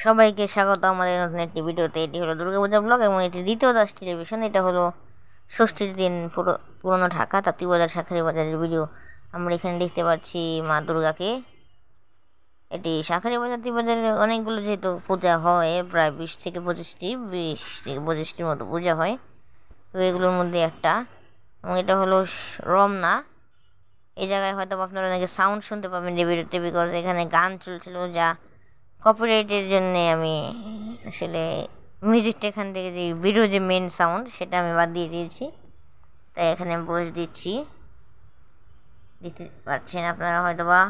সবাইকে স্বাগত আমাদের নতুন একটি ভিডিওতে। এটি হলো দুর্গাপূজা ব্লগ এবং এটি দ্বিতীয় দাস টেলিভিশন। এটা হলো ষষ্ঠীর দিন পুরনো ঢাকা তাঁতিবাজার শাঁখারী বাজারের ভিডিও। আমরা এখানে দেখতে পাচ্ছি মা দুর্গাকে। এটি শাঁখারী বাজার তাঁতিবাজারের অনেকগুলো যেহেতু পূজা হয়, প্রায় 20 থেকে 25টির মতো পূজা হয়, তো এগুলোর মধ্যে একটা। এবং এটা হলো রমনা। এই জায়গায় হয়তো আপনারা অনেকে সাউন্ড শুনতে পাবেন এই ভিডিওতে, বিকজ এখানে গান চলছিল, যা কপিরাইটের জন্যে আমি আসলে মিউজিকটা এখান থেকে যে ভিডিও যে মেন সাউন্ড সেটা আমি বাদ দিয়ে দিয়েছি, তাই এখানে আমি বসে দিচ্ছি। দেখতে পাচ্ছেন আপনারা হয়তো বা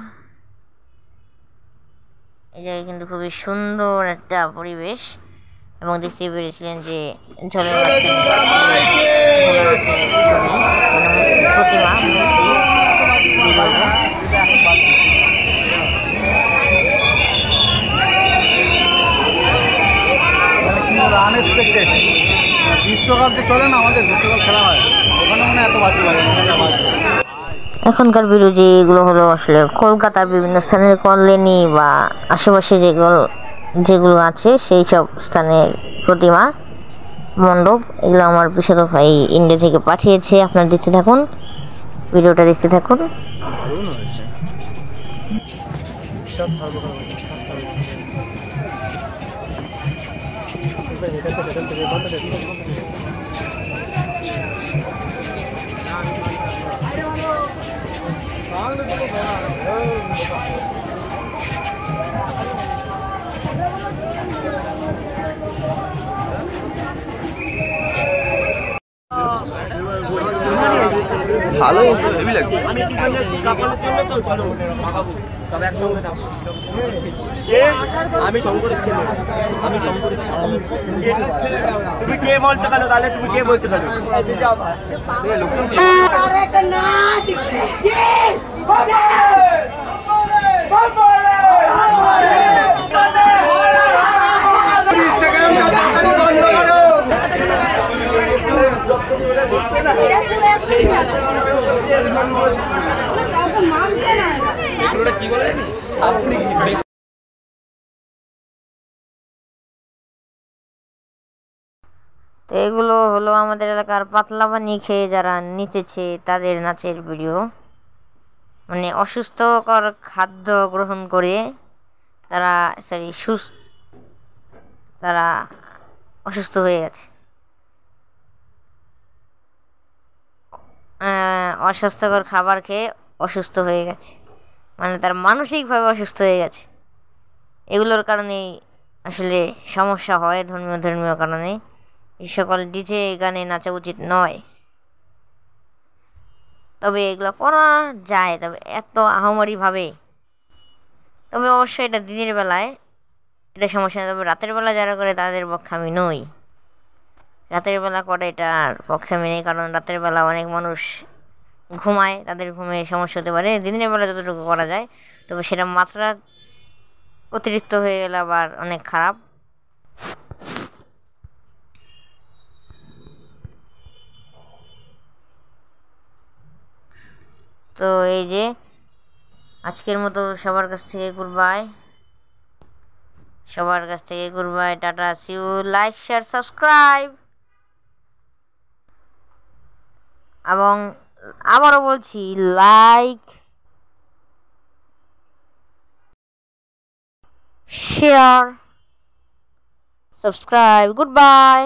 এই জায়গায় কিন্তু খুবই সুন্দর একটা পরিবেশ। এবং দেখতে পেরেছিলেন যে জলের মাঝখানে ছবি, মানে প্রতিমা, আনএক্সপেক্টেড। বিশ্বকাপ যে চলে না, আমাদের বিশ্বকাপ খেলা হয় ওখানে মনে এত বাজি বাজে। এখনকার ভিডিও যেগুলো হলো আসলে কলকাতার বিভিন্ন স্থানের কল্যাণী বা আশেপাশে যেগুলো আছে সেই সব স্থানের প্রতিমা মণ্ডপ, এগুলো আমার বিশাল ভাই ইন্ডিয়া থেকে পাঠিয়েছে। আপনারা দেখতে থাকুন, ভিডিওটা দেখতে থাকুন। ভালো হেভি লাগছে। আমি শঙ্করের ছেলে, আমি শঙ্করের তুমি কে বলছো কেন? তাহলে তুমি কে বলছো কেন? তো এগুলো হলো আমাদের এলাকার পাতলা পানি খেয়ে যারা নেচেছে তাদের নাচের ভিডিও। মানে অসুস্থকর খাদ্য গ্রহণ করে তারা অসুস্থ হয়ে গেছে। অস্বাস্থ্যকর খাবার খেয়ে অসুস্থ হয়ে গেছে, মানে তার মানসিকভাবে অসুস্থ হয়ে গেছে। এগুলোর কারণেই আসলে সমস্যা হয়, ধর্মীয় কারণে। এই সকল ডিজে গানে নাচা উচিত নয়, তবে এগুলো করা যায়, তবে এত আহামরিভাবে। তবে অবশ্যই এটা দিনের বেলায় এটা সমস্যা নেই, তবে রাতের বেলা যারা করে তাদের পক্ষে আমি নই। রাতের বেলা করে এটার পক্ষে আমি নেই, কারণ রাতের বেলা অনেক মানুষ ঘুমায়, তাদের ঘুমে সমস্যা হতে পারে। দিনের বেলা যতটুকু করা যায়, তবে সেটা মাত্রা অতিরিক্ত হয়ে গেলে আবার অনেক খারাপ। তো এই যে আজকের মতো সবার কাছ থেকে goodbye, tata, see you, like, share, subscribe. এবং আবারও বলছি, লাইক, শেয়ার, সাবস্ক্রাইব। গুডবাই।